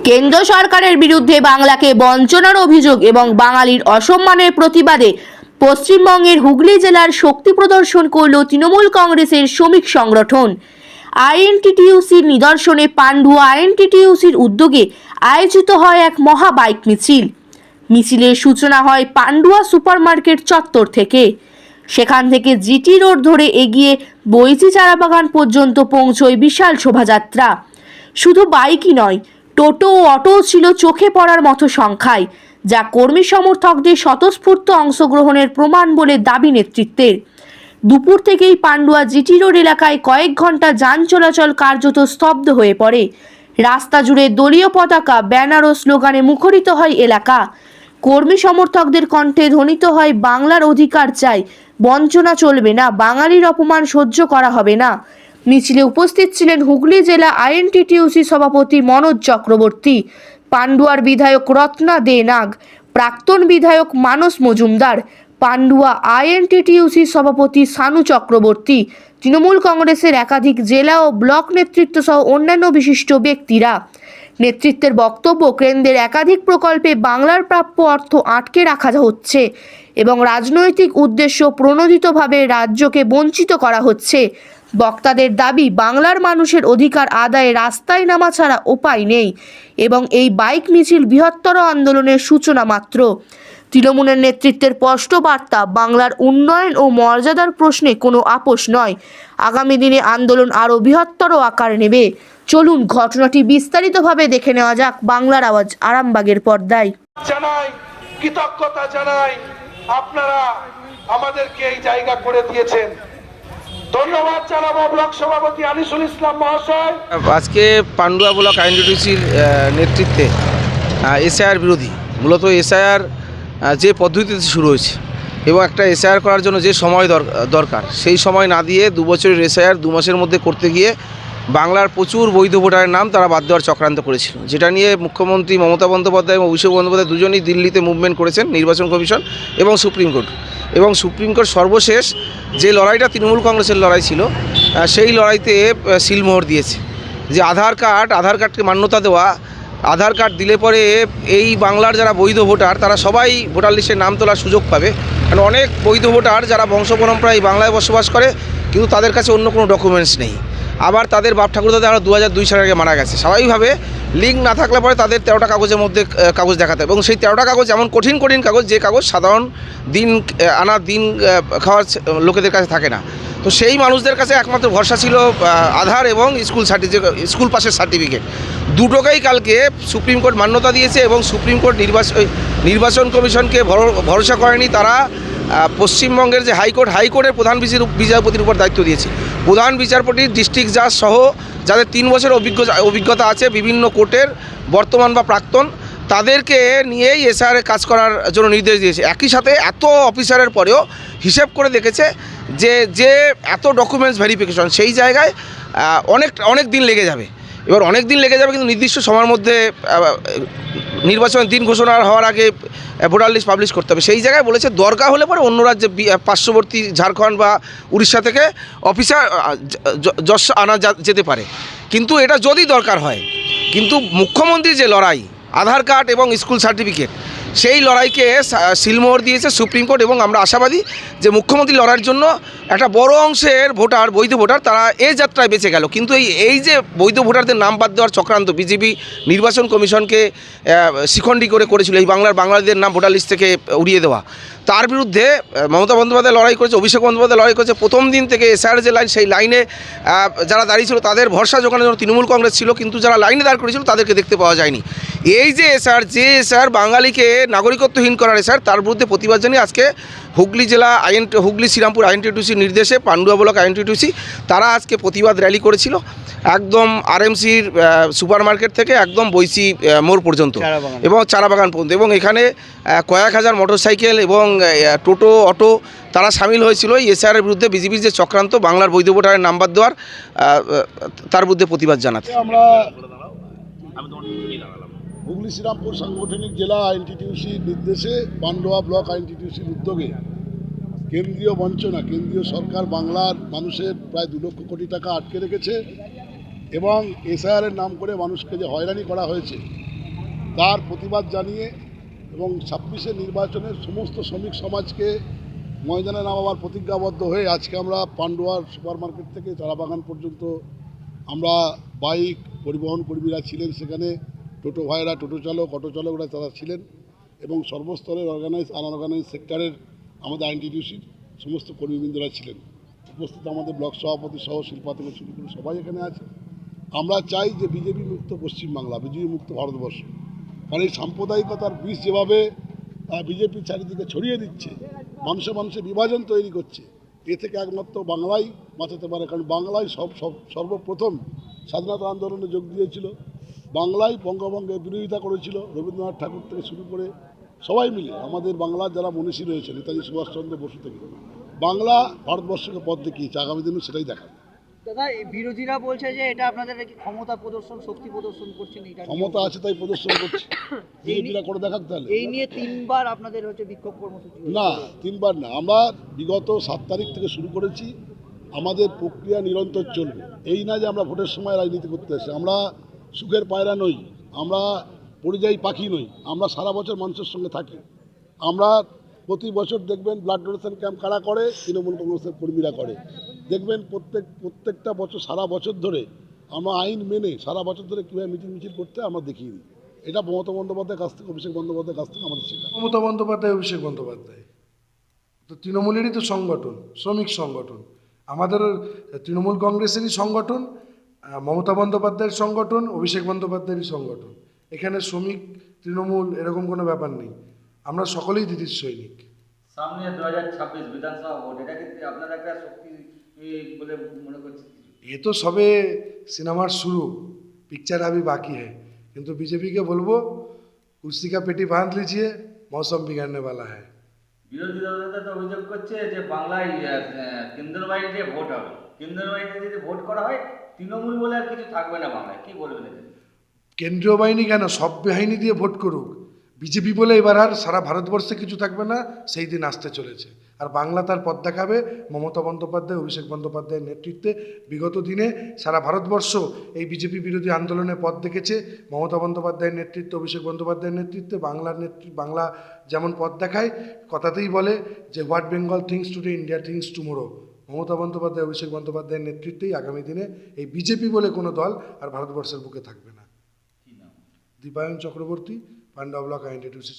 কেন্দ্র সরকারের বিরুদ্ধে বাংলাকে বঞ্চনার অভিযোগ এবং বাঙালির অসম্মানের প্রতিবাদে পশ্চিমবঙ্গের হুগলি জেলার শক্তি প্রদর্শন করল তৃণমূল কংগ্রেসের শ্রমিক সংগঠন। আইএনটিটিইউসির নিদর্শনে পান্ডুয়া আইএনটিটিইউসির উদ্যোগে আয়োজিত হয় এক মহা বাইক মিছিল। মিছিলের সূচনা হয় পান্ডুয়া সুপারমার্কেট চত্বর থেকে। সেখান থেকে জিটি রোড ধরে এগিয়ে বইচি চারাবাগান পর্যন্ত পৌঁছয় বিশাল শোভাযাত্রা। শুধু বাইকই নয়, টোটো ও অটোও ছিল চোখে পড়ার মতো সংখ্যায়, যা কর্মী সমর্থকদের স্বতঃস্ফূর্ত অংশগ্রহণের প্রমাণ বলে দাবি নেতৃত্বের। দুপুর থেকেই পান্ডুয়া জিটি রোড এলাকায় কয়েক ঘন্টা যান চলাচল কার্যত স্তব্ধ হয়ে পড়ে। রাস্তা জুড়ে দলীয় পতাকা, ব্যানার ও স্লোগানে মুখরিত হয় এলাকা। কর্মী সমর্থকদের কণ্ঠে ধ্বনিত হয় বাংলার অধিকার চাই, বঞ্চনা চলবে না, বাঙালির অপমান সহ্য করা হবে না। মিছিলে উপস্থিত ছিলেন হুগলি জেলা আইএনটিটিইউসি সভাপতি মনোজ চক্রবর্তী, পান্ডুয়ার বিধায়ক রত্না দে নাগ, প্রাক্তন বিধায়ক মানস মজুমদার, পান্ডুয়া আইএনটিটিইউসি সভাপতি সানু চক্রবর্তী, তৃণমূল কংগ্রেসের একাধিক জেলা ও ব্লক নেতৃত্ব সহ অন্যান্য বিশিষ্ট ব্যক্তিরা। নেতৃত্বের বক্তব্য, কেন্দ্রের একাধিক প্রকল্পে বাংলার প্রাপ্য অর্থ আটকে রাখা হচ্ছে এবং রাজনৈতিক উদ্দেশ্য প্রণোদিতভাবে রাজ্যকে বঞ্চিত করা হচ্ছে। বক্তাদের দাবি, বাংলার মানুষের অধিকার আদায়ে রাস্তায় নামা ছাড়া উপায় নেই এবং এই বাইক মিছিল বৃহত্তর আন্দোলনের সূচনা মাত্র। তৃণমূলের নেতৃত্বের স্পষ্ট বার্তা, বাংলার উন্নয়ন ও মর্যাদার প্রশ্নে কোনো আপোষ নয়। আগামী দিনে আন্দোলন আরও বৃহত্তর আকার নেবে। চলুন ঘটনাটি বিস্তারিতভাবে দেখে নেওয়া যাক বাংলার আওয়াজ আরামবাগের পর্দায়। জানাই, কৃতজ্ঞতা জানাই, আপনারা আমাদেরকে এই জায়গা করে দিয়েছেন। ধন্যবাদ জানাবো ব্লক সভাপতি আনিসুল ইসলাম মহাশয়। আজকে পান্ডুয়া ব্লক আইএনটিটিইউসির নেতৃত্বে এসআইআর বিরোধী, মূলত এসআইআর যে পদ্ধতিতে শুরু হয়েছে এবং একটা এসআইআর করার জন্য যে সময় দরকার সেই সময় না দিয়ে 2 বছরের এসআইআর 2 মাসের মধ্যে করতে গিয়ে বাংলার প্রচুর বৈধ ভোটারের নাম তারা বাদ দেওয়ার চক্রান্ত করেছিল, যেটা নিয়ে মুখ্যমন্ত্রী মমতা বন্দ্যোপাধ্যায় এবং অভিষেক বন্দ্যোপাধ্যায় দুজনেই দিল্লিতে মুভমেন্ট করেছেন, নির্বাচন কমিশন এবং সুপ্রিম কোর্ট। এবং সুপ্রিম কোর্ট সর্বশেষ যে লড়াইটা তৃণমূল কংগ্রেসের লড়াই ছিল, সেই লড়াইতে সিলমোহর দিয়েছে যে আধার কার্ডকে মান্যতা দেওয়া। আধার কার্ড দিলে পরে এই বাংলার যারা বৈধ ভোটার তারা সবাই ভোটার লিস্টে নাম তোলার সুযোগ পাবে। কারণ অনেক বৈধ ভোটার যারা বংশ পরম্পরায় বাংলায় বসবাস করে, কিন্তু তাদের কাছে অন্য কোনো ডকুমেন্টস নেই। আবার তাদের বাপ ঠাকুরদাদা 2002 সালের আগে মারা গেছে। স্বাভাবিকভাবে লিঙ্ক না থাকলে পরে তাদের 13টা কাগজের মধ্যে কাগজ দেখাতে হবে, এবং সেই 13টা কাগজ এমন কঠিন কাগজ, যে কাগজ সাধারণ দিন খাওয়ার লোকেদের কাছে থাকে না। তো সেই মানুষদের কাছে একমাত্র ভরসা ছিল আধার এবং স্কুল পাসের সার্টিফিকেট। দুটোকেই কালকে সুপ্রিম কোর্ট মান্যতা দিয়েছে এবং সুপ্রিম কোর্ট নির্বাচন কমিশনকে ভরসা করেনি। তারা পশ্চিমবঙ্গের যে হাইকোর্টের প্রধান বিচারপতির উপর দায়িত্ব দিয়েছে। প্রধান বিচারপতি, ডিস্ট্রিক্ট জাজ সহ যাদের 3 বছরের অভিজ্ঞতা আছে বিভিন্ন কোর্টের, বর্তমান বা প্রাক্তন, তাদেরকে নিয়েই এসআইআর কাজ করার জন্য নির্দেশ দিয়েছে। একই সাথে এত অফিসারের পরেও হিসেব করে দেখেছে যে এত ডকুমেন্টস ভেরিফিকেশন, সেই জায়গায় অনেক দিন লেগে যাবে। এবার অনেক দিন লেগে যাবে, কিন্তু নির্দিষ্ট সময়ের মধ্যে নির্বাচনের দিন ঘোষণা হওয়ার আগে ভোটার লিস্ট পাবলিশ করতে হবে। সেই জায়গায় বলেছে দরকার হলে পরে অন্য রাজ্যে পার্শ্ববর্তী ঝাড়খণ্ড বা উড়িষ্যা থেকে অফিসার আনা যেতে পারে, কিন্তু এটা যদি দরকার হয়। কিন্তু মুখ্যমন্ত্রীর যে লড়াই আধার কার্ড এবং স্কুল সার্টিফিকেট, সেই লড়াইকে সিলমোহর দিয়েছে সুপ্রিম কোর্ট, এবং আমরা আশাবাদী যে মুখ্যমন্ত্রী লড়াইয়ের জন্য একটা বড় অংশের বৈধ ভোটার তারা এই যাত্রায় বেঁচে গেল। কিন্তু এই যে বৈধ ভোটারদের নাম বাদ দেওয়ার চক্রান্ত বিজেপি নির্বাচন কমিশনকে শিখণ্ডী করেছিল, এই বাংলাদেশের নাম ভোটার লিস্ট থেকে উড়িয়ে দেওয়া, তার বিরুদ্ধে মমতা বন্দ্যোপাধ্যায় লড়াই করেছে, অভিষেক বন্দ্যোপাধ্যায় লড়াই করেছে। প্রথম দিন থেকে এসআইআর যে লাইন, সেই লাইনে যারা দাঁড়িয়েছিল তাদের ভরসা জোগানোর জন্য তৃণমূল কংগ্রেস ছিল, কিন্তু যারা লাইনে দাঁড় করেছিল তাদেরকে দেখতে পাওয়া যায়নি। এই যে এসআইআর বাঙালিকে নাগরিকত্বহীন করার এসআইআর, তার বিরুদ্ধে প্রতিবাদ জানিয়ে আজকে হুগলি জেলা হুগলি শ্রীরামপুর আইএনটিটিইউসির নির্দেশে পান্ডুয়া ব্লক আইএনটিটিইউসি তারা আজকে প্রতিবাদ র্যালি করেছিল, একদম আরএমসির সুপার মার্কেট থেকে একদম বইচি মোড় পর্যন্ত এবং চারাবাগান পর্যন্ত। এবং এখানে কয়েক হাজার মোটরসাইকেল এবং টোটো, অটো তারা সামিল হয়েছিল এই এসআইআরের বিরুদ্ধে, বিজেপির যে চক্রান্ত বাংলার বৈধ ভোটারের নাম বাদ দেওয়ার, তার বিরুদ্ধে প্রতিবাদ জানাতে। আমরা হুগলি শ্রীরামপুর সাংগঠনিক জেলা আইএনটিটিইউসির নির্দেশে পান্ডুয়া ব্লক আইএনটিটিইউসির উদ্যোগে কেন্দ্রীয় বঞ্চনা, কেন্দ্রীয় সরকার বাংলার মানুষের প্রায় 2 লক্ষ কোটি টাকা আটকে রেখেছে এবং এসআইআরের নাম করে মানুষকে যে হয়রানি করা হয়েছে, তার প্রতিবাদ জানিয়ে এবং 26-এর নির্বাচনের সমস্ত শ্রমিক সমাজকে ময়দানে নামাবার প্রতিজ্ঞাবদ্ধ হয়ে আজকে আমরা পান্ডুয়ার সুপার মার্কেট থেকে চারাবাগান পর্যন্ত আমরা বাইক পরিবহন কর্মীরা ছিলেন, সেখানে টোটো ভাইরা, টোটো চালক, অটো চালকরা তারা ছিলেন এবং সর্বস্তরের অর্গানাইজ আনঅর্গানাইজ সেক্টরের আমাদের আইএনটিটিউসির সমস্ত কর্মীবৃন্দরা ছিলেন উপস্থিত। আমাদের ব্লক সভাপতি সহ শিল্পা থেকে শুরু করে সবাই এখানে আছে। আমরা চাই যে বিজেপি মুক্ত পশ্চিমবাংলা, বিজেপি মুক্ত ভারতবর্ষ। কারণ এই সাম্প্রদায়িকতার বিষ যেভাবে বিজেপি চারিদিকে ছড়িয়ে দিচ্ছে, মানুষে মানুষে বিভাজন তৈরি করছে, এ থেকে একমাত্র বাংলাই বাঁচাতে পারে। কারণ বাংলায় সর্বপ্রথম স্বাধীনতা আন্দোলনে যোগ দিয়েছিল, বাংলায় বঙ্গভঙ্গের বিরোধিতা করেছিল রবীন্দ্রনাথ ঠাকুর থেকে শুরু করে সবাই মিলে। আমাদের বাংলার যারা মনীষী রয়েছে, নেতাজি সুভাষচন্দ্র বসু থেকে বাংলা ভারতবর্ষকে পথ দেখিয়েছে, আগামী দিনেও সেটাই দেখাবে। দাদা, এই বিরোধীরা বলছে যে এটা আপনাদের নাকি ক্ষমতা প্রদর্শন, শক্তি প্রদর্শন করছেন। এটা ক্ষমতা আছে তাই প্রদর্শন করছে, বিজেপিরা করে দেখাক তাহলে। এই নিয়ে 3বার আপনাদের হচ্ছে বিক্ষোভ কর্মসূচি হয়েছে। না, 3বার না, আমরা বিগত 7 তারিখ থেকে শুরু করেছি। আমাদের প্রক্রিয়া নিরন্তর চলবে। এই না যে আমরা ভোটের সময় রাজনীতি করতে এসে, আমরা সুখের পায়রা নই, আমরা পরিযায়ী পাখি নই, আমরা সারা বছর মানুষের সঙ্গে থাকি। আমরা প্রতি বছর দেখবেন ব্লাড ডোনেশন ক্যাম্প কারা করে, তৃণমূল কংগ্রেসের কর্মীরা করে। দেখবেন প্রত্যেকটা বছর, সারা বছর ধরে আমরা আইন মেনে সারা বছর ধরে কীভাবে মিছিল করতে আমরা দেখিয়ে দিই। এটা মমতা বন্দ্যোপাধ্যায়ের কাছ থেকে, অভিষেক বন্দ্যোপাধ্যায়ের কাছ থেকে আমাদের শেখা। মমতা বন্দ্যোপাধ্যায়, অভিষেক বন্দ্যোপাধ্যায় তো তৃণমূলেরই তো সংগঠন, শ্রমিক সংগঠন। আমাদের তৃণমূল কংগ্রেসেরই সংগঠন, মমতা বন্দ্যোপাধ্যায়ের সংগঠন, অভিষেক বন্দ্যোপাধ্যায়েরই সংগঠন। এখানে শ্রমিক তৃণমূল এরকম কোনো ব্যাপার নেই, আমরা সকলেই দিদির সৈনিক। সামনে 2026 বিধানসভা ভোট, এটা কিন্তু আপনার একটা শক্তি বলে মনে করছি। এ তো সবে সিনেমার শুরু, পিকচার আবি বাকি হ্যাঁ। কিন্তু বিজেপিকে বলবো, কুর্সি কা পেটি বাঁধ লিজিয়ে, মৌসম বিগাড়নে वाला है। বিরোধী দলনেতা তো অভিযোগ করছে যে বাংলায় কেন্দ্রীয় বাহিনীতে ভোট হবে, কেন্দ্রীয় বাহিনীতে যদি ভোট করা হয় তৃণমূল বলে আর কিছু থাকবে না বাংলায়, কি বলবেন এদের? কেন্দ্রীয় বাহিনী কেন, সব বাহিনী দিয়ে ভোট করুক। বিজেপি বলে এবার আর সারা ভারতবর্ষে কিছু থাকবে না, সেই দিন আসতে চলেছে। আর বাংলা তার পথ দেখাবে মমতা বন্দ্যোপাধ্যায়, অভিষেক বন্দ্যোপাধ্যায়ের নেতৃত্বে। বিগত দিনে সারা ভারতবর্ষ এই বিজেপি বিরোধী আন্দোলনের পথ দেখেছে মমতা বন্দ্যোপাধ্যায়ের নেতৃত্বে, অভিষেক বন্দ্যোপাধ্যায়ের নেতৃত্বে। বাংলা যেমন পথ দেখায়, কথাতেই বলে যে what Bengal thinks today, India thinks tomorrow. Mamata Bandyopadhyay, Abhishek বন্দ্যোপাধ্যায়ের নেতৃত্বেই আগামী দিনে এই বিজেপি বলে কোনো দল আর ভারতবর্ষের বুকে থাকবে না। দীপায়ন চক্রবর্তী, পান্ডা ব্লক আইএনটিটিউসি।